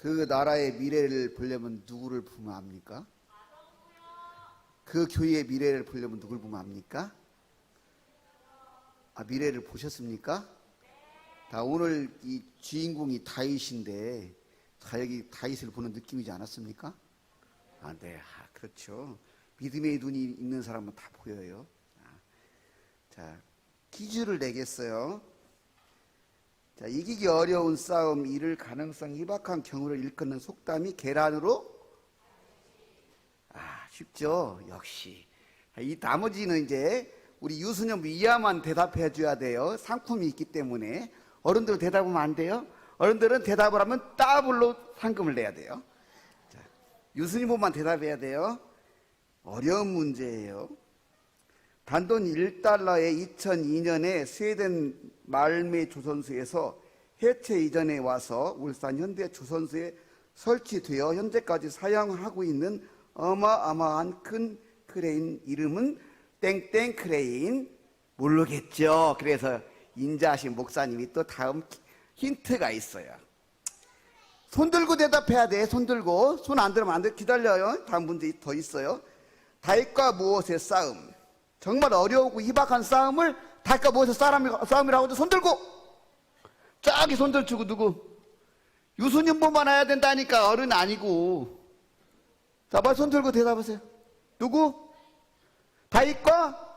그 나라의 미래를 보려면 누구를 보면 압니까? 그 교회의 미래를 보려면 누굴 보면 압니까? 아, 미래를 보셨습니까? 다 오늘 이 주인공이 다윗인데 여기 다윗을 보는 느낌이지 않았습니까? 아, 네, 그렇죠. 믿음의 눈이 있는 사람은 다 보여요. 자, 퀴즈를 내겠어요. 자, 이기기 어려운 싸움, 이를 가능성 희박한 경우를 일컫는 속담이 계란으로? 쉽죠. 역시. 이 나머지는 이제 우리 유수년 이하만 대답해 줘야 돼요. 상품이 있기 때문에. 어른들 대답하면 안 돼요. 어른들은 대답을 하면 더블로 상금을 내야 돼요. 자, 유수님만 대답해야 돼요. 어려운 문제예요. 단돈 1달러에 2002년에 스웨덴 말메 조선소에서 해체 이전에 와서 울산 현대 조선소에 설치되어 현재까지 사용하고 있는 어마어마한 큰 크레인 이름은 땡땡 크레인. 모르겠죠. 그래서 인자하신 목사님이 또 다음 힌트가 있어요. 손 들고 대답해야 돼. 손 들고. 손 안 들으면 안 돼. 기다려요. 다음 문제 더 있어요. 다윗과 무엇의 싸움. 정말 어려우고 희박한 싸움을 다윗과 무엇의 싸움이라고 해도 손 들고. 저기 손 들고 누구? 유수님보만 해야 된다니까. 어른 아니고. 자, 빨리 손 들고 대답하세요. 누구? 다윗과?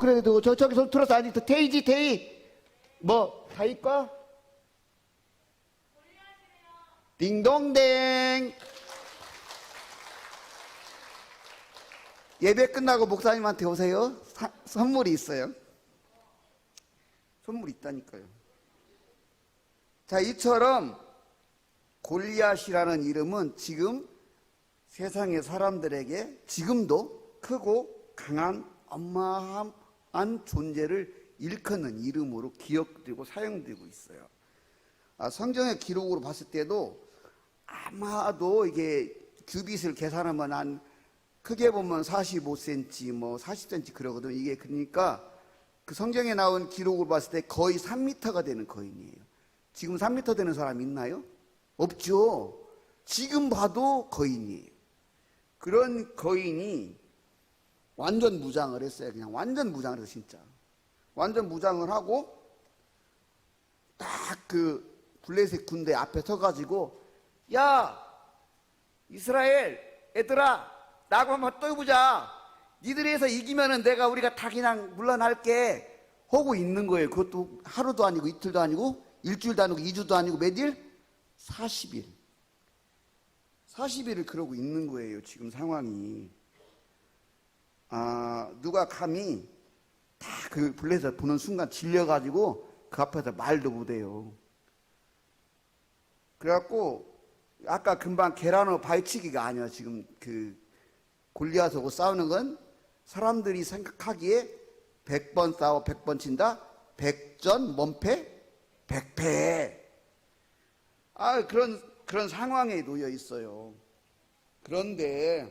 그래도 저기 손 들어서 아니, 데이지, 데이. 뭐, 다윗과? 딩동댕. 예배 끝나고 목사님한테 오세요. 선물이 있어요. 선물이 있다니까요. 자, 이처럼 골리앗이라는 이름은 지금 세상의 사람들에게 지금도 크고 강한 어마어마한 존재를 일컫는 이름으로 기억되고 사용되고 있어요. 성경의 기록으로 봤을 때도 아마도 이게 규빗을 계산하면 한 크게 보면 45cm, 뭐 40cm 그러거든요. 이게 그러니까 그 성경에 나온 기록으로 봤을 때 거의 3m가 되는 거인이에요. 지금 3m 되는 사람 있나요? 없죠. 지금 봐도 거인이에요. 그런 거인이 완전 무장을 했어요. 그냥 완전 무장을 해서 진짜. 완전 무장을 하고 딱 그 블레셋 군대 앞에 서가지고 야 이스라엘 애들아 나하고 한번 떠보자. 니들이 해서 이기면은 우리가 다 그냥 물러날게 하고 있는 거예요. 그것도 하루도 아니고 이틀도 아니고 일주일도 아니고 2주도 아니고 몇 일? 40일. 40일을 그러고 있는 거예요. 지금 상황이. 누가 감히 다 그 블레셋 보는 순간 질려가지고 그 앞에서 말도 못해요. 그래갖고 아까 금방 계란으로 바위치기가 아니야. 지금 그 골리앗하고 싸우는 건 사람들이 생각하기에 100번 싸워 100번 친다. 100전 몸패 100패. 그런 상황에 놓여 있어요. 그런데가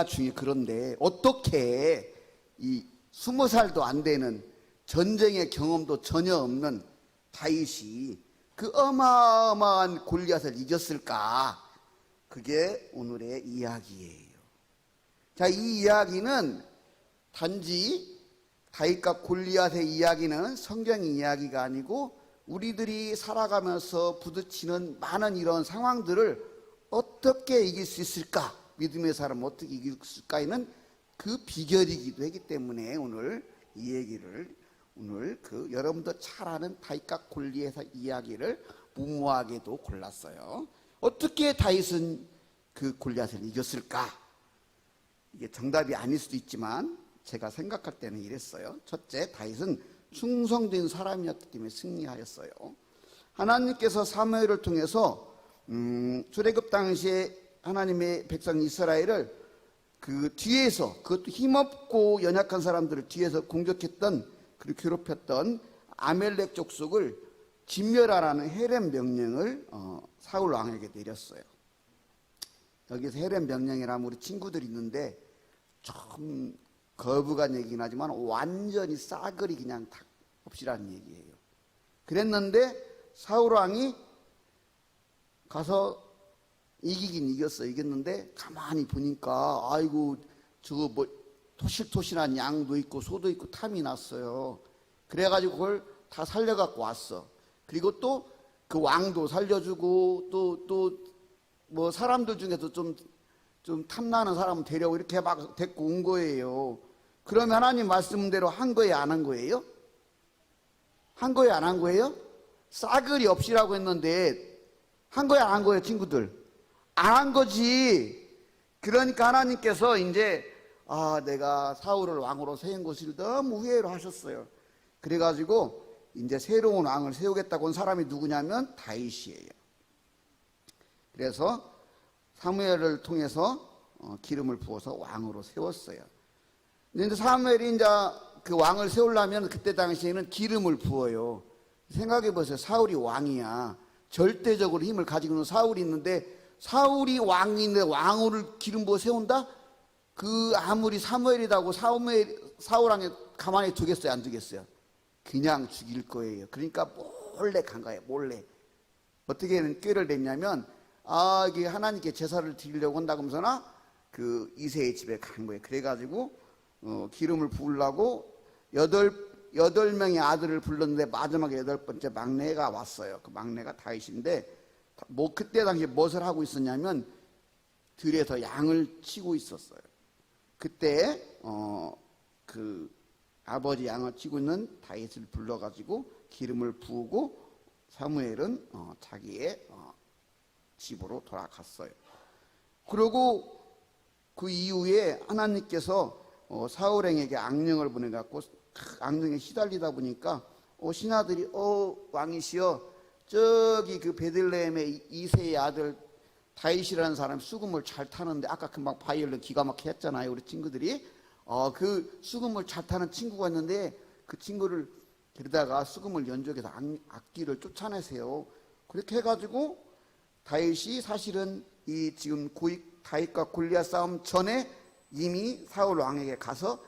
중요해요. 그런데 어떻게 이 20살도 안 되는 전쟁의 경험도 전혀 없는 다윗이 그 어마어마한 골리앗을 이겼을까? 그게 오늘의 이야기예요. 자, 이 이야기는 단지 다윗과 골리앗의 이야기는 성경 이야기가 아니고 우리들이 살아가면서 부딪히는 많은 이런 상황들을 어떻게 이길 수 있을까? 믿음의 사람은 어떻게 이길 수 있을까에는 그 비결이기도 하기 때문에 오늘 이 얘기를 여러분도 잘 아는 다윗과 골리앗의 이야기를 무모하게도 골랐어요. 어떻게 다윗은 그 골리앗을 이겼을까? 이게 정답이 아닐 수도 있지만 제가 생각할 때는 이랬어요. 첫째, 다윗은 충성된 사람이었기 때문에 승리하였어요. 하나님께서 사무엘을 통해서 출애굽 당시에 하나님의 백성 이스라엘을 그 뒤에서, 그것도 힘없고 연약한 사람들을 뒤에서 공격했던, 그리고 괴롭혔던 아멜렉 족속을 진멸하라는 헤렘 명령을 사울 왕에게 내렸어요. 여기서 헤렘 명령이라면 우리 친구들이 있는데 좀 거부간 얘기긴 하지만 완전히 싸그리 그냥 다 없이라는 얘기예요. 그랬는데 사울 왕이 가서 이기긴 이겼는데 가만히 보니까 아이고 저거 뭐 토실토실한 양도 있고 소도 있고 탐이 났어요. 그래가지고 그걸 다 살려갖고 왔어. 그리고 또 그 왕도 살려주고 또 뭐 사람들 중에서 좀 탐나는 사람 데려오고 이렇게 막 데리고 온 거예요. 그러면 하나님 말씀대로 한 거예요, 안 한 거예요? 한 거예요, 안 한 거예요? 싸그리 없이라고 했는데 한 거예요, 안 한 거예요, 친구들? 안 한 거지. 그러니까 하나님께서 이제 내가 사울을 왕으로 세운 것을 너무 후회를 하셨어요. 그래가지고 이제 새로운 왕을 세우겠다고 한 사람이 누구냐면 다윗이에요. 그래서 사무엘을 통해서 기름을 부어서 왕으로 세웠어요. 근데 사무엘이 이제 그 왕을 세우려면 그때 당시에는 기름을 부어요. 생각해 보세요. 사울이 왕이야. 절대적으로 힘을 가지고 있는 사울이 있는데 사울이 왕인데 왕을 기름 부어 세운다? 그 아무리 사무엘이라고 사울 왕에 가만히 두겠어요, 안 두겠어요? 그냥 죽일 거예요. 그러니까 몰래 간 거예요, 몰래. 어떻게 꾀를 냈냐면 이게 하나님께 제사를 드리려고 한다고 하면서나 그 이새의 집에 간 거예요. 그래가지고 기름을 부으려고 여덟 명의 아들을 불렀는데 마지막에 8번째 막내가 왔어요. 그 막내가 다윗인데 뭐 그때 당시에 무엇을 하고 있었냐면 들에서 양을 치고 있었어요. 그때 그 아버지 양을 치고 있는 다윗을 불러가지고 기름을 부으고 사무엘은 자기의 집으로 돌아갔어요. 그리고 그 이후에 하나님께서 사울왕에게 악령을 보내갖고 악령에 시달리다 보니까 신하들이 왕이시여 저기 그 베들레헴의 이새의 아들 다윗이라는 사람 수금을 잘 타는데 아까 금방 바이올린 기가 막히게 했잖아요, 우리 친구들이. 그 수금을 잘 타는 친구가 있는데 그 친구를 데려다가 수금을 연주해서 악기를 쫓아내세요. 그렇게 해가지고 다윗이 사실은 이 지금 다윗과 골리앗 싸움 전에 이미 사울 왕에게 가서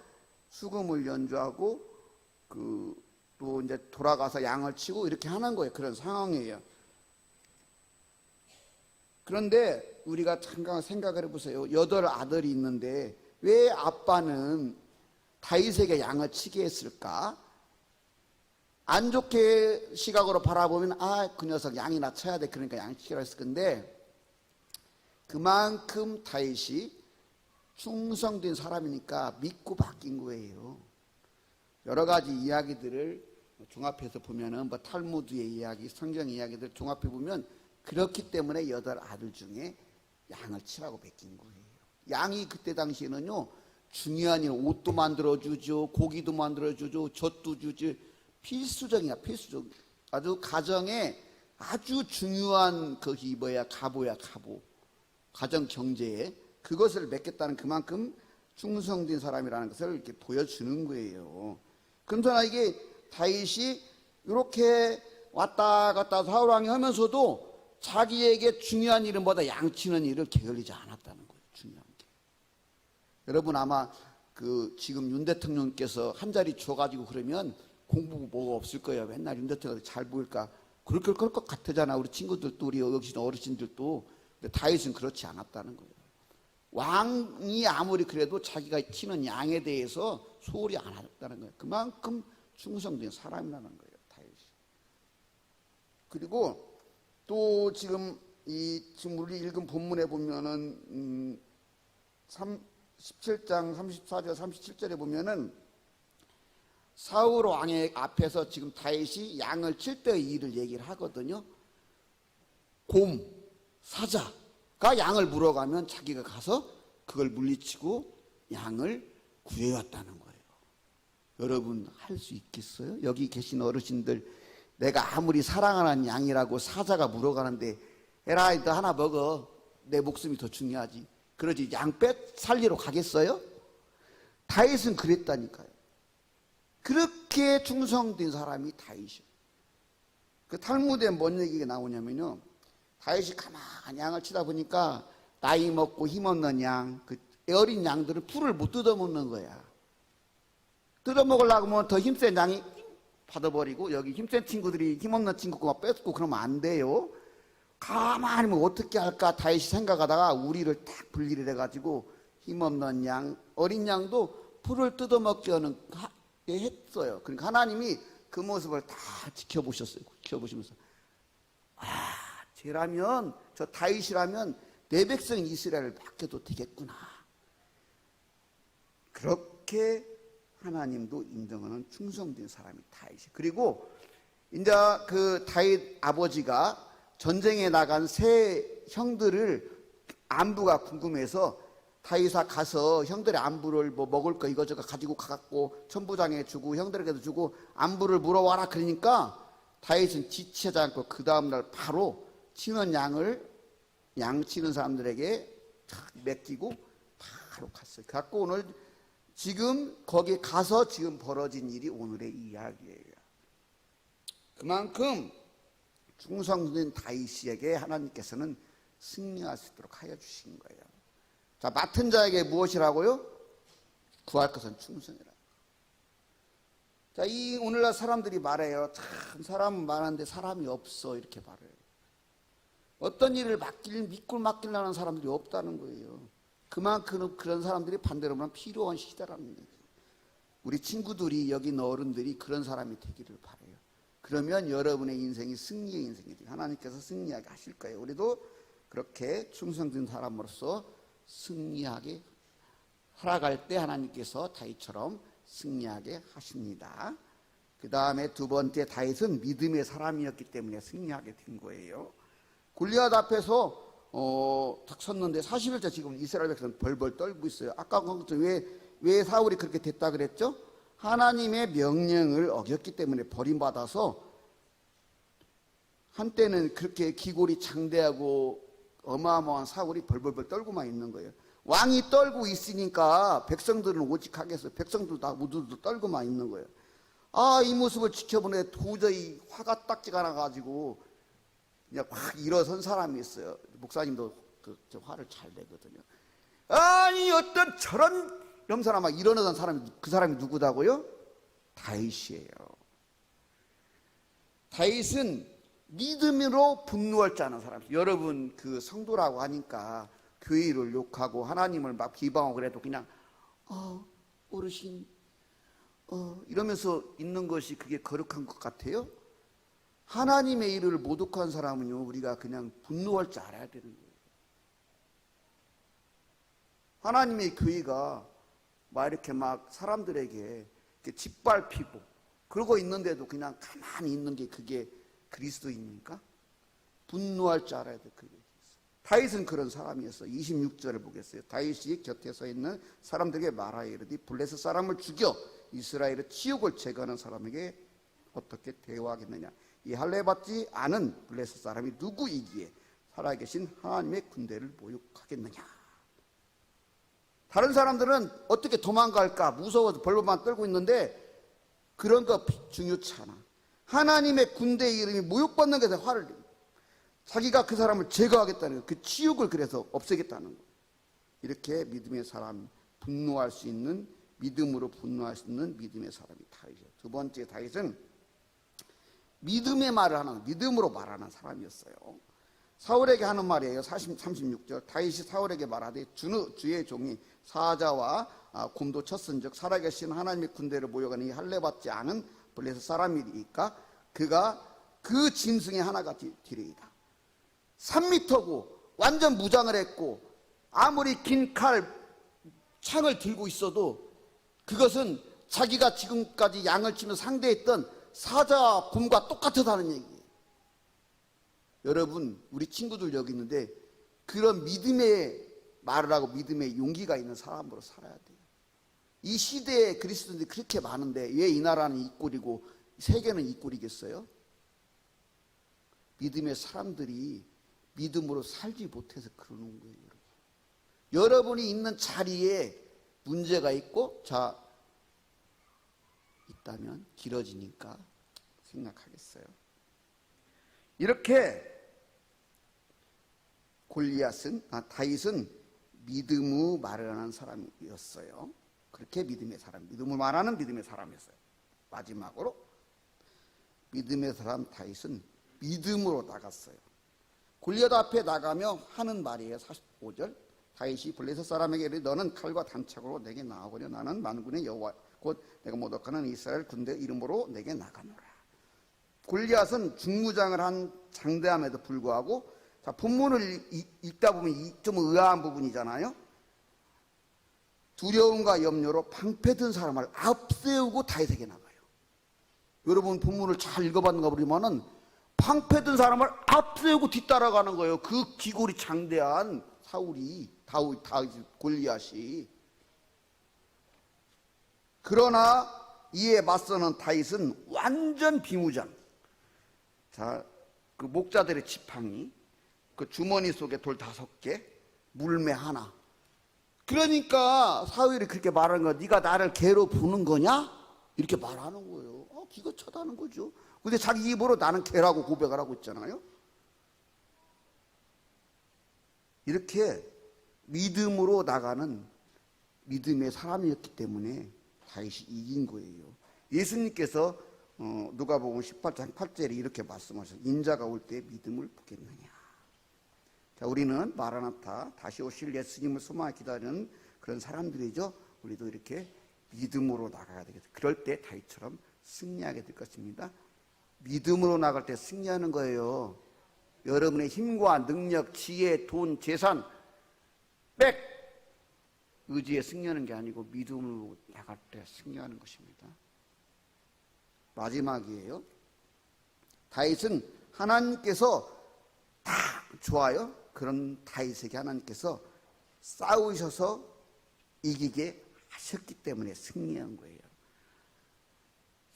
수금을 연주하고 또 이제 돌아가서 양을 치고 이렇게 하는 거예요. 그런 상황이에요. 그런데 우리가 잠깐 생각을 해보세요. 8 아들이 있는데 왜 아빠는 다윗에게 양을 치게 했을까? 안 좋게 시각으로 바라보면 그 녀석 양이나 쳐야 돼, 그러니까 양 치기로 했을 건데 그만큼 다윗이 충성된 사람이니까 믿고 바뀐 거예요. 여러 가지 이야기들을 종합해서 보면은 뭐 탈무드의 이야기, 성경 이야기들 종합해 보면 그렇기 때문에 8 아들 중에 양을 치라고 베낀 거예요. 양이 그때 당시에는요 중요한 일, 옷도 만들어주죠, 고기도 만들어주죠, 젖도 주지, 필수적이야, 필수적. 아주 가정에 아주 중요한 거기 가보야, 가보. 가정 경제에 그것을 맺겠다는 그만큼 충성된 사람이라는 것을 이렇게 보여주는 거예요. 그러나 이게 다윗이 이렇게 왔다 갔다 사울 왕이 하면서도 자기에게 중요한 일은 보다 양치는 일을 게을리지 않았다는 거예요. 중요한 게. 여러분 아마 지금 윤 대통령께서 한 자리 줘가지고 그러면 공부 뭐가 없을 거예요. 맨날 윤 대통령이 잘 보일까 그럴 것 같잖아. 우리 친구들도 우리 어르신들도. 근데 다윗은 그렇지 않았다는 거예요. 왕이 아무리 그래도 자기가 치는 양에 대해서 소홀히 안 했다는 거예요. 그만큼 충성된 사람이라는 거예요, 다윗이. 그리고 또 지금 우리 읽은 본문에 보면은 17장 34절 37절에 보면은 사울 왕의 앞에서 지금 다윗이 양을 칠 때의 일을 얘기를 하거든요. 곰, 사자가 양을 물어가면 자기가 가서 그걸 물리치고 양을 구해왔다는 거예요. 여러분 할 수 있겠어요? 여기 계신 어르신들, 내가 아무리 사랑하는 양이라고 사자가 물어가는데 에라이 너 하나 먹어, 내 목숨이 더 중요하지, 그러지 양 살리러 가겠어요? 다윗은 그랬다니까요. 그렇게 충성된 사람이 다윗이에요. 그 탈무드에 뭔 얘기가 나오냐면요, 다윗이 가만히 양을 치다 보니까 나이 먹고 힘없는 양, 그 어린 양들은 풀을 못 뜯어먹는 거야. 뜯어먹으려고 하면 더 힘센 양이 받아버리고 여기 힘센 친구들이 힘없는 친구가 뺏고 그러면 안 돼요. 가만히 뭐 어떻게 할까 다윗이 생각하다가 우리를 딱 분리를 해가지고 힘없는 양, 어린 양도 풀을 뜯어먹게 하는 했어요. 그러니까 하나님이 그 모습을 다 지켜보셨어요. 지켜보시면서 쟤라면, 저 다윗이라면 내 백성 이스라엘을 맡겨도 되겠구나. 그렇게 하나님도 인정하는 충성된 사람이 다윗이. 그리고 이제 그 다윗 아버지가 전쟁에 나간 세 형들을 안부가 궁금해서 다윗아 가서 형들의 안부를 뭐 먹을 거 이거저거 가지고 가갖고 천부장에 주고 형들에게도 주고 안부를 물어와라. 그러니까 다윗은 지체하지 않고 그 다음날 바로 치는 양 치는 사람들에게 맡기고 바로 갔어요. 갖고 오늘 지금 거기 가서 지금 벌어진 일이 오늘의 이야기예요. 그만큼 충성된 다윗에게 하나님께서는 승리할 수 있도록 하여 주신 거예요. 자, 맡은 자에게 무엇이라고요? 구할 것은 충성이라. 자, 이 오늘날 사람들이 말해요. 참 사람은 많은데 사람이 없어 이렇게 말해요. 어떤 일을 믿고 맡기려는 사람들이 없다는 거예요. 그만큼 그런 사람들이 반대로 보면 필요한 시대라는 거예요. 우리 친구들이 여기 있는 어른들이 그런 사람이 되기를 바라요. 그러면 여러분의 인생이 승리의 인생이 돼요. 하나님께서 승리하게 하실 거예요. 우리도 그렇게 충성된 사람으로서 승리하게 살아갈 때 하나님께서 다윗처럼 승리하게 하십니다. 그 다음에 두 번째, 다윗은 믿음의 사람이었기 때문에 승리하게 된 거예요. 골리앗 앞에서 딱 섰는데 40일째 지금 이스라엘 백성은 벌벌 떨고 있어요. 아까 왜 사울이 그렇게 됐다 그랬죠? 하나님의 명령을 어겼기 때문에 버림받아서 한때는 그렇게 기골이 장대하고 어마어마한 사울이 벌벌벌 떨고만 있는 거예요. 왕이 떨고 있으니까 백성들은 오직하겠어요. 백성도 다 모두도 떨고만 있는 거예요. 이 모습을 지켜보는데 도저히 화가 딱지가 나가지고 그냥 확 일어선 사람이 있어요. 목사님도 저 화를 잘 내거든요. 아니 어떤 저런 염사나 막 일어나던 사람이, 그 사람이 누구다고요? 다윗이에요. 다윗은 믿음으로 분노할 줄 아는 사람. 여러분 그 성도라고 하니까 교회를 욕하고 하나님을 막 비방하고 그래도 그냥 어르신 이러면서 있는 것이 그게 거룩한 것 같아요? 하나님의 일을 모독한 사람은요, 우리가 그냥 분노할 줄 알아야 되는 거예요. 하나님의 교회가 막 이렇게 막 사람들에게 이렇게 짓밟히고 그러고 있는데도 그냥 가만히 있는 게 그게 그리스도입니까? 분노할 줄 알아야 돼. 그게. 다윗은 그런 사람이었어. 26절을 보겠어요. 다윗이 곁에 서 있는 사람들에게 말하여 이르되 블레셋 사람을 죽여 이스라엘의 치욕을 제거하는 사람에게 어떻게 대우하겠느냐. 이 할례 받지 않은 블레셋 사람이 누구이기에 살아계신 하나님의 군대를 모욕하겠느냐. 다른 사람들은 어떻게 도망갈까 무서워서 벌벌만 떨고 있는데 그런 거 중요치 않아. 하나님의 군대의 이름이 모욕받는 것에 화를 내요. 자기가 그 사람을 제거하겠다는 거예요. 그 치욕을 그래서 없애겠다는 거예요. 이렇게 믿음의 사람, 분노할 수 있는, 믿음으로 분노할 수 있는 믿음의 사람이 다윗이에요. 두 번째 다윗은 믿음의 말을 하는, 믿음으로 말하는 사람이었어요. 사울에게 하는 말이에요. 36절. 다윗이 사울에게 말하되 주의 종이 사자와 곰도 쳤은즉 살아계신 하나님의 군대를 모여가는 이 할례 받지 않은 블레셋 사람이니까 그가 그 짐승의 하나같이 되리이다. 3m고 완전 무장을 했고 아무리 긴 창을 들고 있어도 그것은 자기가 지금까지 양을 치며 상대했던 사자와 곰과 똑같다는 얘기예요. 여러분 우리 친구들 여기 있는데 그런 믿음의 말을 하고 믿음의 용기가 있는 사람으로 살아야 돼요. 이 시대에 그리스도인들이 그렇게 많은데 왜 이 나라는 이 꼴이고 세계는 이 꼴이겠어요? 믿음의 사람들이 믿음으로 살지 못해서 그러는 거예요. 여러분이 있는 자리에 문제가 있고 있다면 길어지니까 생각하겠어요. 이렇게 다윗은 믿음으로 말을 하는 사람이었어요. 그렇게 믿음의 사람, 믿음으로 말하는 믿음의 사람이었어요. 마지막으로 믿음의 사람 다윗은 믿음으로 나갔어요. 골리앗 앞에 나가며 하는 말이에요. 45절. 다윗이 블레셋 사람에게 이르되 너는 칼과 단창으로 내게 나아오거냐. 나는 만군의 여호와 곧 내가 모독하는 이스라엘 군대 이름으로 내게 나가노라. 골리앗은 중무장을 한 장대함에도 불구하고, 자, 본문을 읽다 보면 좀 의아한 부분이잖아요. 두려움과 염려로 방패든 사람을 앞세우고 다윗에게 나가요. 여러분 본문을 잘 읽어봤는가 보지만은 방패든 사람을 앞세우고 뒤따라가는 거예요. 그 기골이 장대한 사울이, 다윗 골리앗이. 그러나 이에 맞서는 다윗은 완전 비무장. 자, 그 목자들의 지팡이, 그 주머니 속에 돌 5개, 물매 하나. 그러니까 사울이 그렇게 말하는 거야. 네가 나를 개로 보는 거냐? 이렇게 말하는 거예요. 기가 차다는 거죠. 근데 자기 입으로 나는 개라고 고백을 하고 있잖아요. 이렇게 믿음으로 나가는 믿음의 사람이었기 때문에 다윗이 이긴 거예요. 예수님께서 누가복음 18장 8절에 이렇게 말씀하셨어요. 인자가 올 때 믿음을 보겠느냐. 자, 우리는 마라나타 다시 오실 예수님을 소망하게 기다리는 그런 사람들이죠. 우리도 이렇게 믿음으로 나가야 되겠다. 그럴 때 다윗처럼 승리하게 될 것입니다. 믿음으로 나갈 때 승리하는 거예요. 여러분의 힘과 능력, 지혜, 돈, 재산 빽 의지에 승리하는 게 아니고 믿음으로 나갈 때 승리하는 것입니다. 마지막이에요. 다윗은 하나님께서 다 좋아요. 그런 다윗에게 하나님께서 싸우셔서 이기게 하셨기 때문에 승리한 거예요.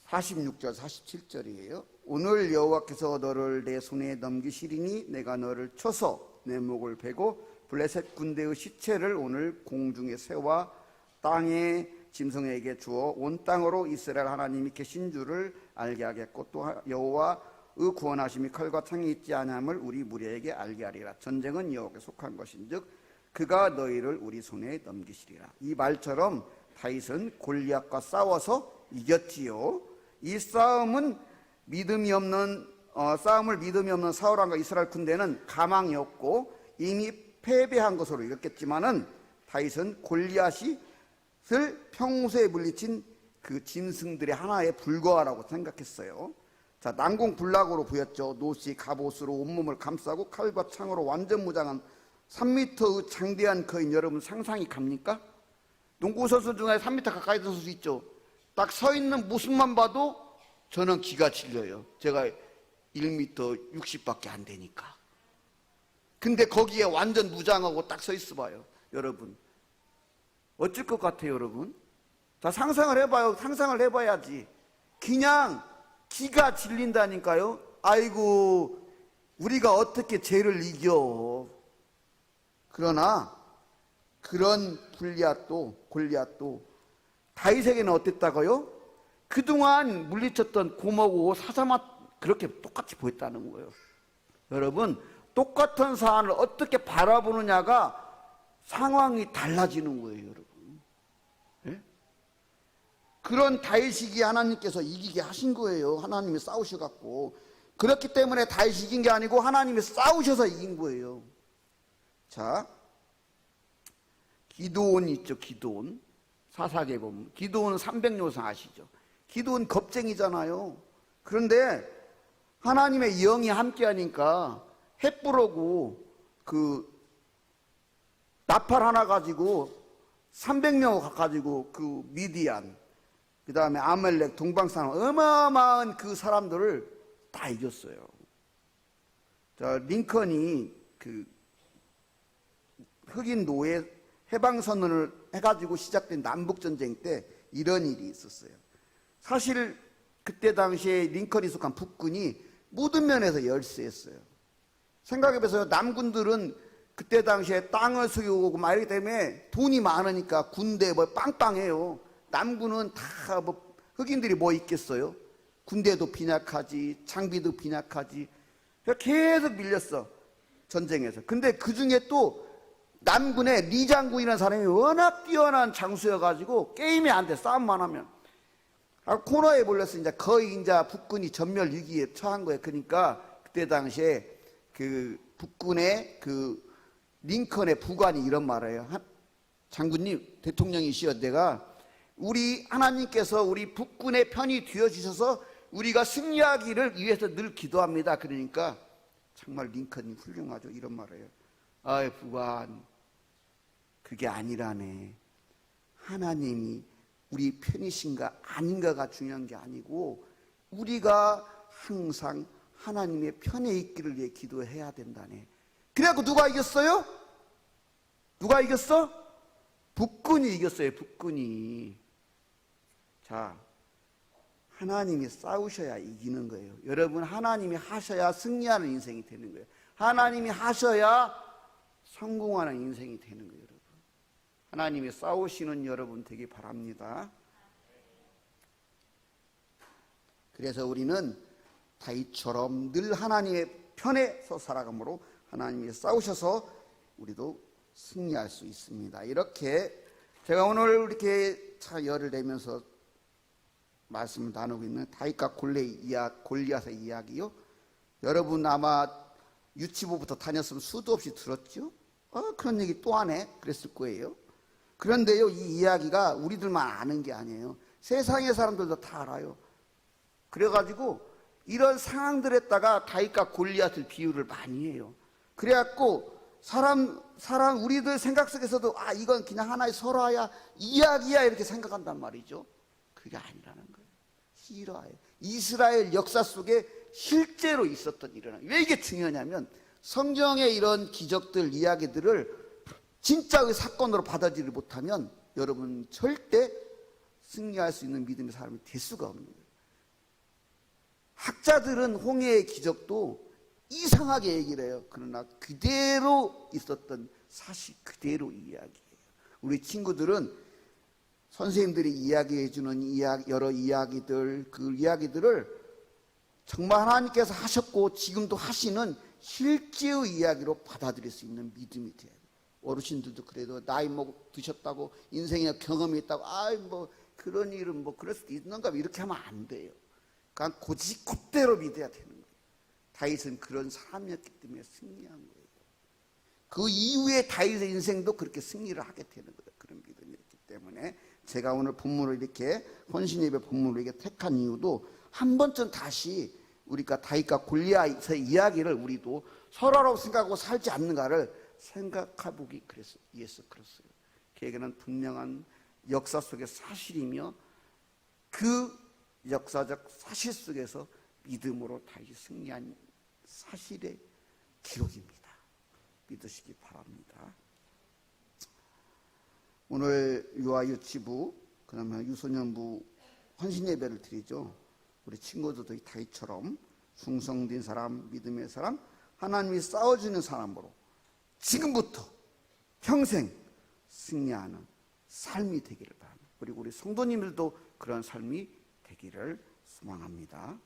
46절 47절이에요. 오늘 여호와께서 너를 내 손에 넘기시리니 내가 너를 쳐서 내 목을 베고 블레셋 군대의 시체를 오늘 공중의 새와 땅의 짐승에게 주어 온 땅으로 이스라엘 하나님이 계신 줄을 알게 하겠고 또 여호와의 구원하심이 칼과 창이 있지 아니함을 우리 무리에게 알게 하리라. 전쟁은 여호와께 속한 것인즉 그가 너희를 우리 손에 넘기시리라. 이 말처럼 다윗은 골리앗과 싸워서 이겼지요. 이 싸움을 믿음이 없는 사울 왕과 이스라엘 군대는 가망이었고 이미 패배한 것으로 이겼겠지만은 다윗은 골리앗을 평소에 물리친 그 짐승들의 하나에 불과하라고 생각했어요. 자, 난공불락으로 보였죠. 노시 갑옷으로 온몸을 감싸고 칼과 창으로 완전 무장한 3m의 장대한 거인, 여러분 상상이 갑니까? 농구 선수 중에 3m 가까이 된 선수 있죠. 딱 서 있는 모습만 봐도 저는 기가 질려요. 제가 1m 60밖에 안 되니까. 근데 거기에 완전 무장하고 딱 서 있어 봐요. 여러분 어쩔 것 같아요, 여러분? 자, 상상을 해봐요. 상상을 해봐야지. 그냥 기가 질린다니까요. 아이고, 우리가 어떻게 죄를 이겨. 그러나 그런 골리앗도 다윗에게는 어땠다고요? 그동안 물리쳤던 고모고 사자맛 그렇게 똑같이 보였다는 거예요. 여러분, 똑같은 사안을 어떻게 바라보느냐가 상황이 달라지는 거예요, 여러분. 네? 그런 다윗이기에 하나님께서 이기게 하신 거예요. 하나님이 싸우셔갖고. 그렇기 때문에 다윗이 이긴 게 아니고 하나님이 싸우셔서 이긴 거예요. 자, 기드온 있죠, 기드온. 사사기에 보면 기드온 300요상 아시죠? 기드온 겁쟁이잖아요. 그런데 하나님의 영이 함께하니까 햇불하고 그 나팔 하나 가지고 300명 가지고 그 미디안, 그 다음에 아멜렉, 동방사람 어마어마한 그 사람들을 다 이겼어요. 자, 링컨이 그 흑인 노예 해방선언을 해가지고 시작된 남북전쟁 때 이런 일이 있었어요. 사실 그때 당시에 링컨이 속한 북군이 모든 면에서 열세했어요. 생각해보세요. 남군들은 그때 당시에 땅을 수기고 막 이러기 때문에 돈이 많으니까 군대 뭐 빵빵해요. 남군은 다 뭐 흑인들이 뭐 있겠어요? 군대도 빈약하지, 장비도 빈약하지. 계속 밀렸어, 전쟁에서. 근데 그 중에 또 남군의 리 장군이라는 사람이 워낙 뛰어난 장수여가지고 게임이 안 돼, 싸움만 하면. 코너에 몰려서 이제 거의 이제 북군이 전멸 위기에 처한 거예요. 그러니까 그때 당시에 그 북군의 그 링컨의 부관이 이런 말을 해요. 장군님, 대통령이시여, 내가 우리 하나님께서 우리 북군의 편이 되어주셔서 우리가 승리하기를 위해서 늘 기도합니다. 그러니까 정말 링컨이 훌륭하죠. 이런 말을 해요. 아이, 부관, 그게 아니라네. 하나님이 우리 편이신가 아닌가가 중요한 게 아니고 우리가 항상 하나님의 편에 있기를 위해 기도해야 된다네. 그래갖고 누가 이겼어요? 누가 이겼어? 북군이 이겼어요. 북군이. 자, 하나님이 싸우셔야 이기는 거예요. 여러분, 하나님이 하셔야 승리하는 인생이 되는 거예요. 하나님이 하셔야 성공하는 인생이 되는 거예요. 여러분, 하나님이 싸우시는 여러분 되기 바랍니다. 그래서 우리는 다윗처럼 늘 하나님의 편에서 살아가므로 하나님이 싸우셔서 우리도 승리할 수 있습니다. 이렇게 제가 오늘 이렇게 열을 내면서 말씀을 나누고 있는 다윗과 골리앗의 이야기요. 여러분 아마 유치부부터 다녔으면 수도 없이 들었죠. 그런 얘기 또 하네 그랬을 거예요. 그런데요, 이 이야기가 우리들만 아는 게 아니에요. 세상의 사람들도 다 알아요. 그래가지고 이런 상황들에다가 다윗과 골리앗을 비유를 많이 해요. 그래갖고 우리들 생각 속에서도 이건 그냥 하나의 설화야, 이야기야 이렇게 생각한단 말이죠. 그게 아니라는 거예요. 실화예요. 이스라엘 역사 속에 실제로 있었던 일이라는 거예요. 왜 이게 중요하냐면 성경의 이런 기적들, 이야기들을 진짜의 사건으로 받아들이지 못하면 여러분 절대 승리할 수 있는 믿음의 사람이 될 수가 없는 거예요. 학자들은 홍해의 기적도 이상하게 얘기를 해요. 그러나 그대로 있었던 사실 그대로 이야기예요. 우리 친구들은 선생님들이 이야기해 주는 여러 이야기들, 그 이야기들을 정말 하나님께서 하셨고 지금도 하시는 실제의 이야기로 받아들일 수 있는 믿음이 돼요. 어르신들도 그래도 나이 드셨다고 인생에 경험이 있다고 뭐 그런 일은 뭐 그럴 수도 있는가 이렇게 하면 안 돼요. 그냥 곧대로 믿어야 되는 거예요. 다윗은 그런 사람이었기 때문에 승리한 거예요. 그 이후에 다윗의 인생도 그렇게 승리를 하게 되는 거예요. 그런 믿음이었기 때문에 제가 오늘 본문을 이렇게 헌신예배 본문을 이렇게 택한 이유도 한 번쯤 다시 우리가 다윗과 골리앗의 이야기를 우리도 설화라고 생각하고 살지 않는가를 생각해보기 위해서 그랬어요. 그에게는 분명한 역사 속의 사실이며 그 역사적 사실 속에서 믿음으로 다윗이 승리한 사실의 기록입니다. 믿으시기 바랍니다. 오늘 유아 유치부 그러면 유소년부 헌신예배를 드리죠. 우리 친구들도 다윗처럼 충성된 사람, 믿음의 사람, 하나님이 싸워주는 사람으로 지금부터 평생 승리하는 삶이 되기를 바랍니다. 그리고 우리 성도님들도 그런 삶이 되기를 소망합니다.